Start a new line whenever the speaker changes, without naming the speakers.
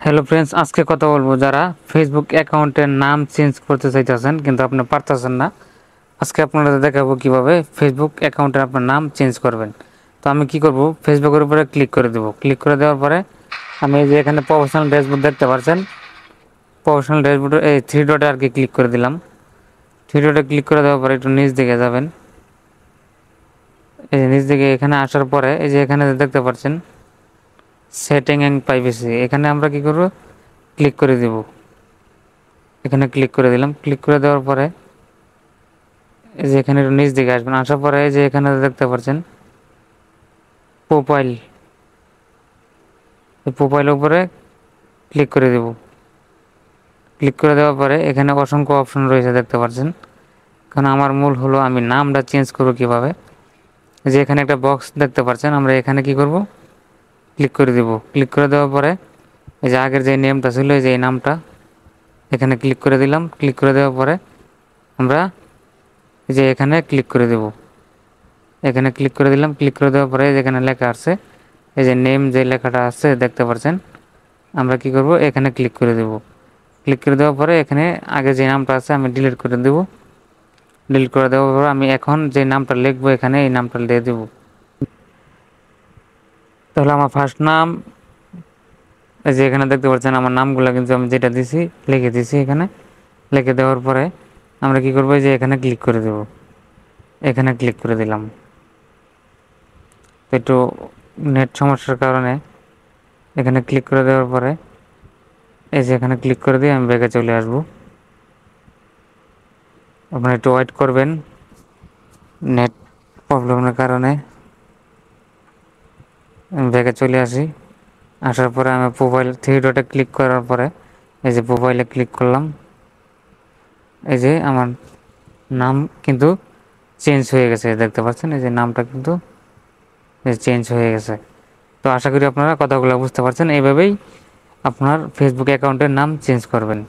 Hello friends, আজকে কথা বলবো যারা ফেসবুক অ্যাকাউন্টের নাম চেঞ্জ করতে চাইতেছেন কিন্তু আপনি পারতেছেন না। আজকে আপনাদের দেখাবো কিভাবে ফেসবুক অ্যাকাউন্টে আপনার নাম চেঞ্জ করবেন। তো আমি কি করব, ফেসবুকের উপরে ক্লিক করে দেব। ক্লিক করে দেওয়ার পরে আমি এই যে এখানে প্রফেশনাল ড্যাশবোর্ড দেখতে পাচ্ছেন, প্রফেশনাল ড্যাশবোর্ডে এই থ্রি ডটে আর কি ক্লিক করে দিলাম। থ্রি ডটে ক্লিক করে দেওয়ার পরে একটু নিচ দিকে যাবেন। এই যে নিচ দিকে এখানে আসার পরে এই যে এখানে দেখতে পাচ্ছেন সেটিং অ্যান্ড প্রাইভেসি, এখানে আমরা কি করব, ক্লিক করে দেব। এখানে ক্লিক করে দিলাম। ক্লিক করে দেওয়ার পরে এই যে এখানে একটু নিচ দিকে আসবেন। আসার পরে এই যে এখানে দেখতে পাচ্ছেন প্রোফাইল, এই প্রোফাইলের উপরে ক্লিক করে দেব। ক্লিক করে দেওয়ার পরে এখানে অসংখ্য অপশন রয়েছে দেখতে পাচ্ছেন। কারণ আমার মূল হলো আমি নামটা চেঞ্জ করব কিভাবে। এই যে এখানে একটা বক্স দেখতে পাচ্ছেন, আমরা এখানে কি করব, ক্লিক করে দেব। ক্লিক করে দেওয়ার পরে এই যে আগের যে নেমটা ছিল এই যে এই নামটা এখানে ক্লিক করে দিলাম। ক্লিক করে দেওয়ার পরে আমরা এই যে এখানে ক্লিক করে দেব। এখানে ক্লিক করে দিলাম। ক্লিক করে দেওয়ার পরে যেখানে লেখা আছে এই যে নেম, যে লেখাটা আছে দেখতে পাচ্ছেন, আমরা কি করব, এখানে ক্লিক করে দেব। ক্লিক করে দেওয়ার পরে এখানে আগে যে নামটা আছে আমি ডিলিট করে দেব। ডিলিট করে দেওয়ার পর আমি এখন যে নামটা লিখবো এখানে এই নামটা দিয়ে দেব। তাহলে আমার ফার্স্ট নাম, এই যে এখানে দেখতে পাচ্ছেন আমার নামগুলো কিন্তু আমি যেটা দিছি লিখে দিছি। এখানে লিখে দেওয়ার পরে আমরা কি করবো, যে এখানে ক্লিক করে দেব। এখানে ক্লিক করে দিলাম। একটু নেট সমস্যার কারণে এখানে ক্লিক করে দেওয়ার পরে এই যে এখানে ক্লিক করে দিয়ে আমি ব্যাগে চলে আসব। আপনারা একটু ওয়েট করবেন, নেট প্রবলেমের কারণে। আমি ব্যাগে চলে আসি। আসার পরে আমি প্রোফাইল থ্রি ডটে ক্লিক করার পরে এই যে প্রোফাইলে ক্লিক করলাম। এই যে আমার নাম কিন্তু চেঞ্জ হয়ে গেছে দেখতে পাচ্ছেন, এই যে নামটা কিন্তু চেঞ্জ হয়ে গেছে। তো আশা করি আপনারা কথাগুলো বুঝতে পারছেন। এইভাবেই আপনার ফেসবুক অ্যাকাউন্টের নাম চেঞ্জ করবেন।